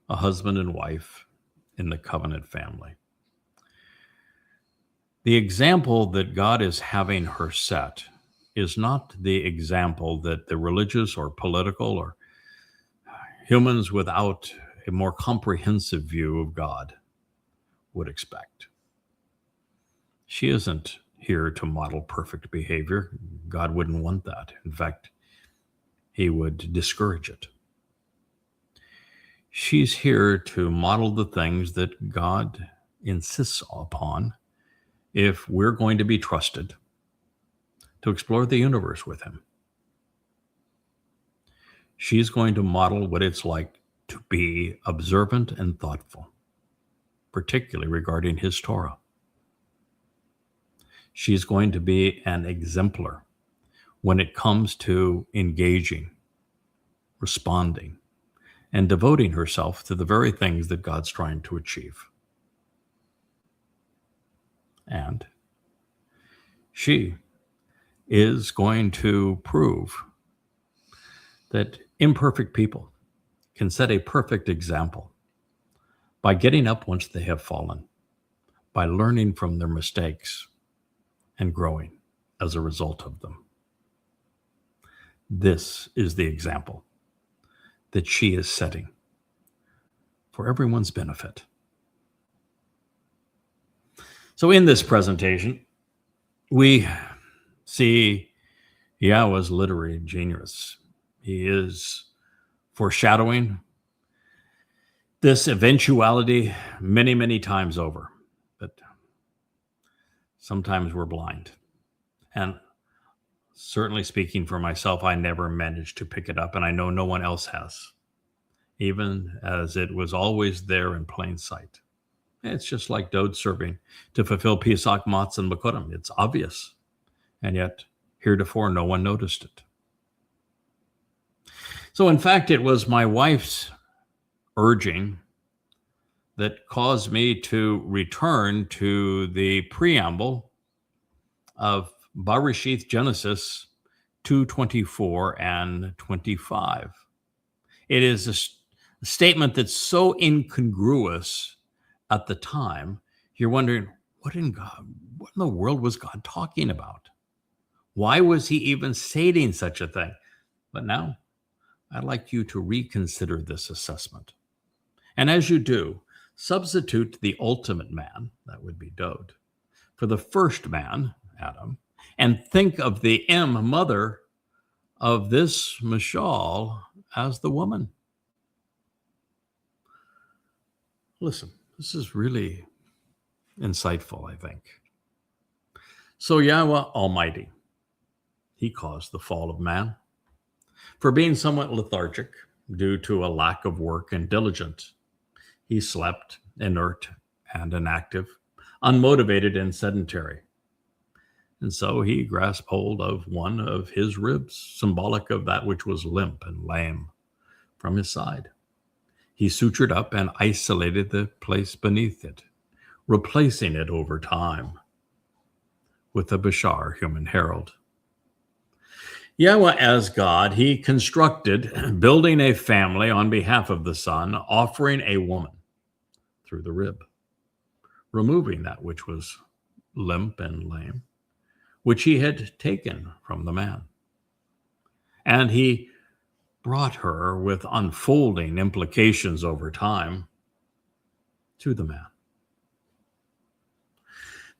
[SPEAKER 1] a husband and wife in the covenant family. The example that God is having her set is not the example that the religious or political or humans without a more comprehensive view of God would expect. She isn't here to model perfect behavior. God wouldn't want that. In fact, he would discourage it. She's here to model the things that God insists upon if we're going to be trusted to explore the universe with him. She's going to model what it's like to be observant and thoughtful, particularly regarding his Torah. She's going to be an exemplar when it comes to engaging, responding, and devoting herself to the very things that God's trying to achieve. And she is going to prove that imperfect people can set a perfect example by getting up once they have fallen, by learning from their mistakes and growing as a result of them. This is the example that she is setting for everyone's benefit. So in this presentation, we see Yahweh's literary genius. He is foreshadowing this eventuality many, many times over. But sometimes we're blind. And certainly speaking for myself, I never managed to pick it up, and I know no one else has, even as it was always there in plain sight. It's just like Dode serving to fulfill Pesach, Matzah, and Makotim. It's obvious, and yet heretofore no one noticed it. So in fact, it was my wife's urging that caused me to return to the preamble of Bereshith Genesis 2:24 and 25. It is a statement that's so incongruous at the time, you're wondering, what in the world was God talking about? Why was he even stating such a thing? But now, I'd like you to reconsider this assessment. And as you do, substitute the ultimate man, that would be Dode, for the first man, Adam, and think of the mother of this mashal as the woman. Listen, this is really insightful, I think. So Yahweh Almighty, he caused the fall of man for being somewhat lethargic due to a lack of work and diligence. He slept, inert and inactive, unmotivated and sedentary. And so he grasped hold of one of his ribs, symbolic of that which was limp and lame, from his side. He sutured up and isolated the place beneath it, replacing it over time with a Bashar human herald. Yahweh, as God, he constructed, building a family on behalf of the Son, offering a woman through the rib, removing that which was limp and lame, which he had taken from the man. And he brought her with unfolding implications over time to the man.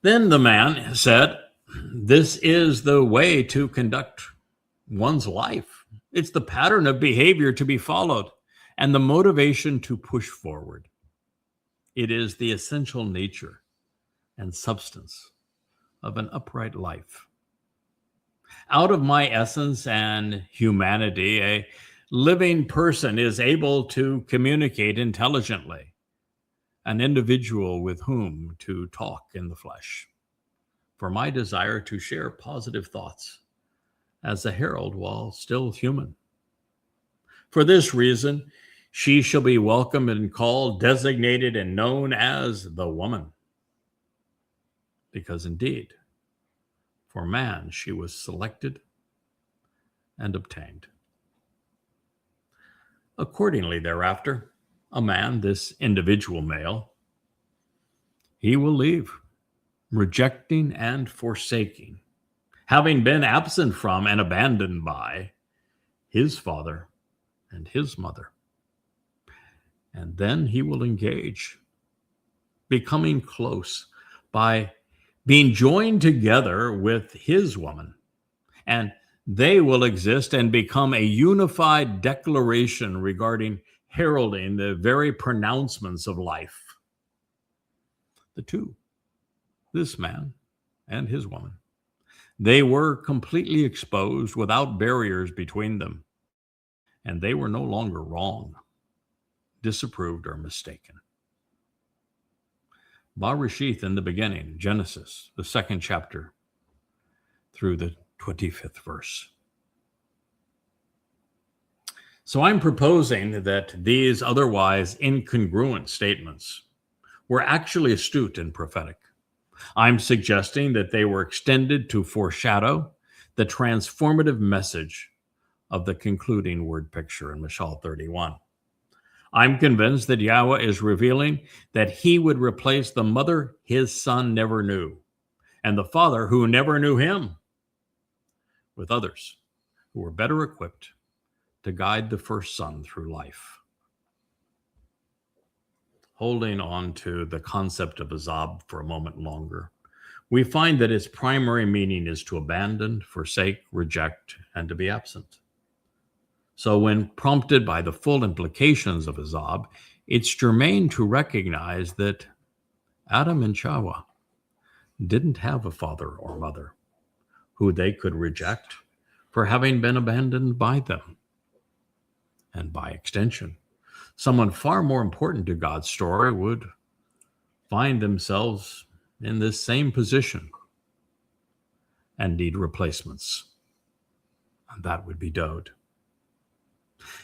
[SPEAKER 1] Then the man said, this is the way to conduct one's life. It's the pattern of behavior to be followed and the motivation to push forward. It is the essential nature and substance of an upright life. Out of my essence and humanity, a living person is able to communicate intelligently, an individual with whom to talk in the flesh, for my desire to share positive thoughts as a herald while still human. For this reason, she shall be welcomed and called, designated, and known as the woman. Because indeed, for man she was selected and obtained. Accordingly, thereafter, a man, this individual male, he will leave, rejecting and forsaking, having been absent from and abandoned by his father and his mother. And then he will engage, becoming close by being joined together with his woman, and they will exist and become a unified declaration regarding heralding the very pronouncements of life. The two, this man and his woman, they were completely exposed without barriers between them, and they were no longer wrong, disapproved, or mistaken. Bereshith in the beginning, Genesis, the 2nd chapter, through the 25th verse. So I'm proposing that these otherwise incongruent statements were actually astute and prophetic. I'm suggesting that they were extended to foreshadow the transformative message of the concluding word picture in Mashal 31. I'm convinced that Yahweh is revealing that he would replace the mother his son never knew, and the father who never knew him, with others who were better equipped to guide the first son through life. Holding on to the concept of azab for a moment longer, we find that its primary meaning is to abandon, forsake, reject, and to be absent. So when prompted by the full implications of azab, it's germane to recognize that Adam and Chawah didn't have a father or mother who they could reject for having been abandoned by them. And by extension, someone far more important to God's story would find themselves in this same position and need replacements. And that would be Dode.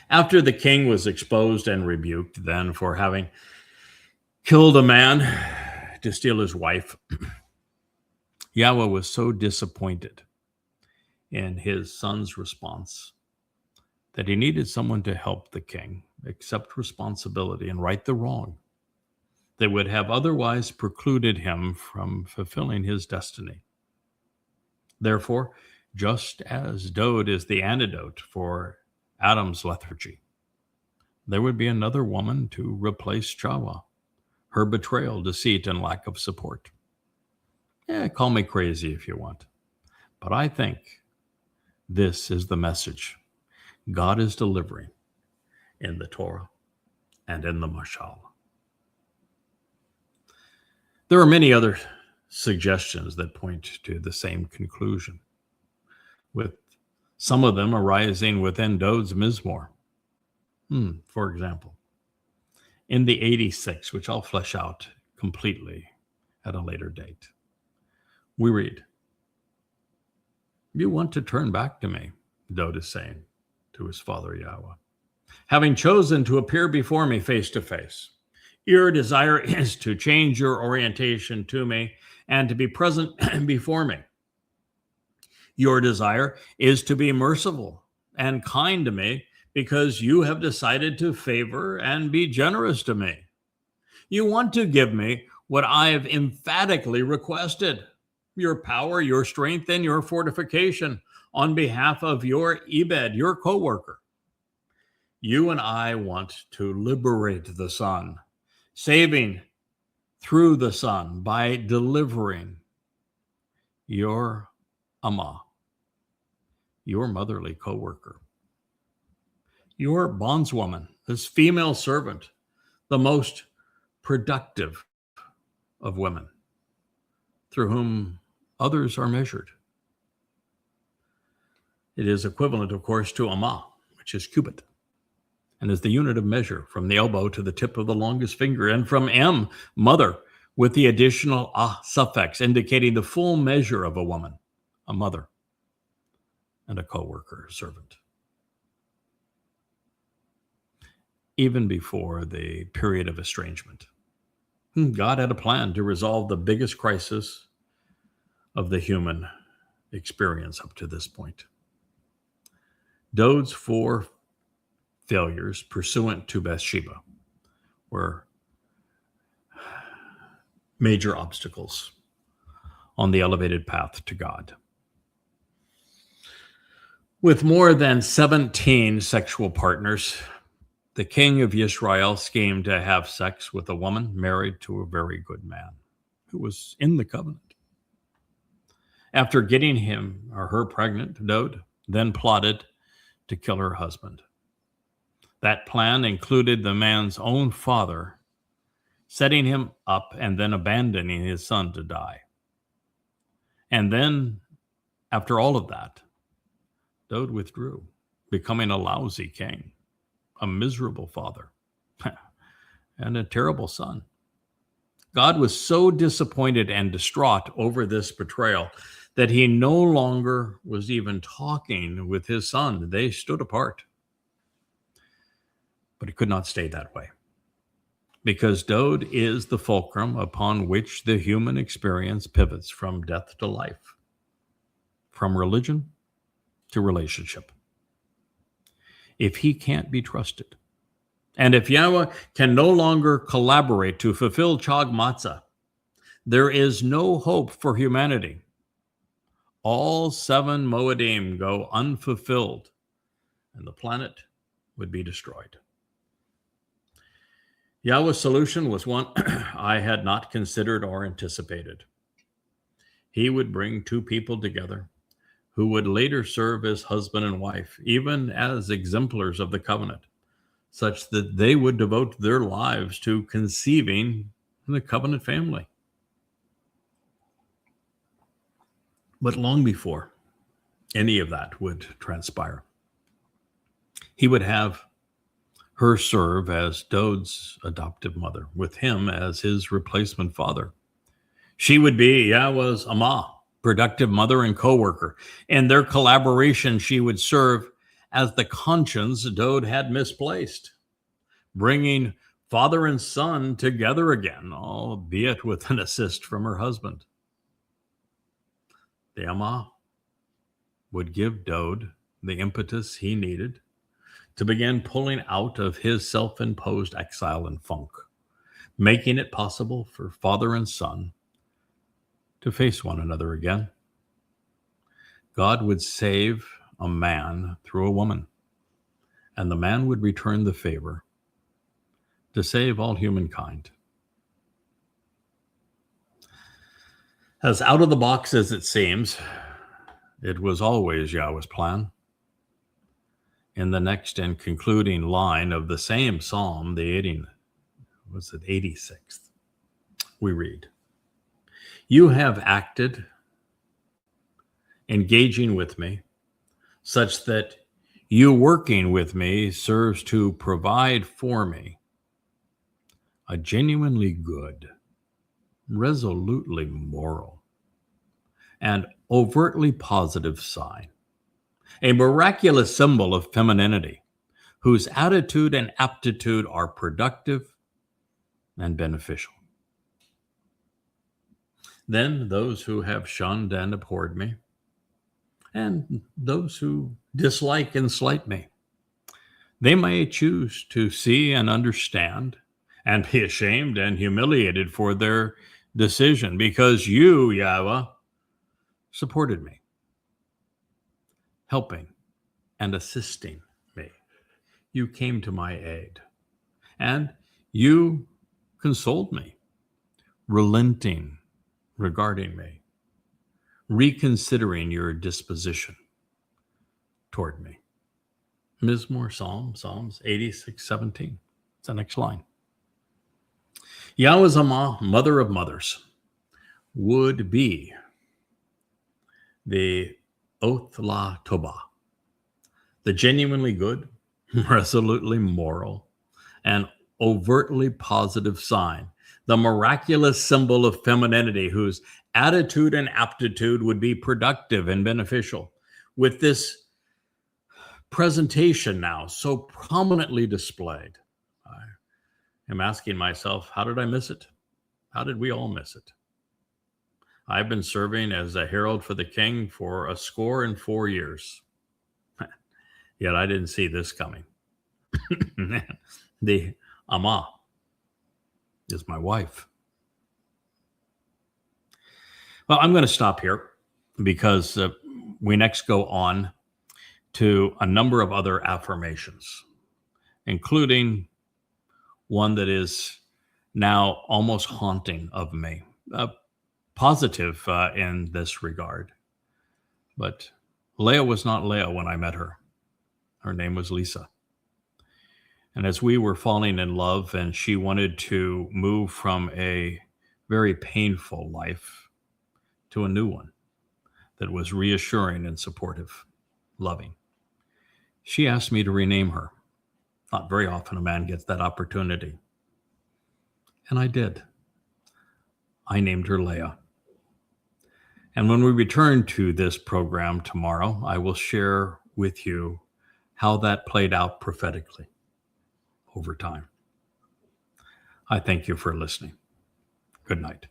[SPEAKER 1] After the king was exposed and rebuked then for having killed a man to steal his wife, Yahweh was so disappointed in his son's response that he needed someone to help the king accept responsibility and right the wrong that would have otherwise precluded him from fulfilling his destiny. Therefore, just as Dode is the antidote for Adam's lethargy, there would be another woman to replace Chawah, her betrayal, deceit, and lack of support. Call me crazy if you want, but I think this is the message God is delivering in the Torah and in the Mashal. There are many other suggestions that point to the same conclusion, with some of them arising within Dode's Mizmor. For example, in the 86, which I'll flesh out completely at a later date, we read, "You want to turn back to me," Dode is saying to his father Yahweh, "having chosen to appear before me face to face. Your desire is to change your orientation to me and to be present before me. Your desire is to be merciful and kind to me because you have decided to favor and be generous to me. You want to give me what I have emphatically requested, your power, your strength, and your fortification on behalf of your Ebed, your co-worker. You and I want to liberate the son, saving through the son by delivering your Amma, your motherly co-worker, your bondswoman, this female servant, the most productive of women, through whom others are measured. It is equivalent, of course, to Amma, which is cubit, and is the unit of measure from the elbow to the tip of the longest finger, and from M, mother, with the additional suffix indicating the full measure of a woman, a mother, and a co-worker, servant. Even before the period of estrangement, God had a plan to resolve the biggest crisis of the human experience up to this point. Dode's 4 failures pursuant to Bathsheba were major obstacles on the elevated path to God. With more than 17 sexual partners, the king of Israel schemed to have sex with a woman married to a very good man who was in the covenant. After getting him or her pregnant, Dode then plotted to kill her husband. That plan included the man's own father setting him up and then abandoning his son to die. And then, after all of that, Dode withdrew, becoming a lousy king, a miserable father, and a terrible son. God was so disappointed and distraught over this betrayal that he no longer was even talking with his son. They stood apart. But it could not stay that way, because Dode is the fulcrum upon which the human experience pivots from death to life, from religion to relationship. If he can't be trusted, and if Yahweh can no longer collaborate to fulfill Chag Matzah, there is no hope for humanity. All 7 Moedim go unfulfilled, and the planet would be destroyed. Yahweh's solution was one I had not considered or anticipated. He would bring 2 people together who would later serve as husband and wife, even as exemplars of the covenant, such that they would devote their lives to conceiving the covenant family. But long before any of that would transpire, he would have her serve as Dode's adoptive mother, with him as his replacement father. She would be Yahweh's Amma, productive mother and co-worker. In their collaboration, she would serve as the conscience Dode had misplaced, bringing father and son together again, albeit with an assist from her husband. The Amma would give Dode the impetus he needed to begin pulling out of his self-imposed exile and funk, making it possible for father and son to face one another again. God would save a man through a woman, and the man would return the favor to save all humankind. As out of the box as it seems, it was always Yahweh's plan. in the next and concluding line of the same psalm, the 86th, we read, "You have acted, engaging with me, such that you working with me serves to provide for me a genuinely good, resolutely moral, and overtly positive sign, a miraculous symbol of femininity, whose attitude and aptitude are productive and beneficial. Then those who have shunned and abhorred me, and those who dislike and slight me, they may choose to see and understand and be ashamed and humiliated for their decision, because you, Yahweh, supported me, helping and assisting me. You came to my aid, and you consoled me, relenting regarding me, reconsidering your disposition toward me." Mizmor, Psalms 86:17. It's the next line. Yahweh Zamah, mother of mothers, would be the Oth La Tobah, the genuinely good, resolutely moral, and overtly positive sign, the miraculous symbol of femininity, whose attitude and aptitude would be productive and beneficial. With this presentation now so prominently displayed, I am asking myself, how did I miss it? How did we all miss it? I've been serving as a herald for the king for 4 years. Yet I didn't see this coming. The Amma is my wife. Well, I'm going to stop here because we next go on to a number of other affirmations, including one that is now almost haunting of me, positive in this regard. But Leah was not Leah when I met her. Her name was Lisa. And as we were falling in love and she wanted to move from a very painful life to a new one that was reassuring and supportive, loving, she asked me to rename her. Not very often a man gets that opportunity. And I did. I named her Leah. And when we return to this program tomorrow, I will share with you how that played out prophetically over time. I thank you for listening. Good night.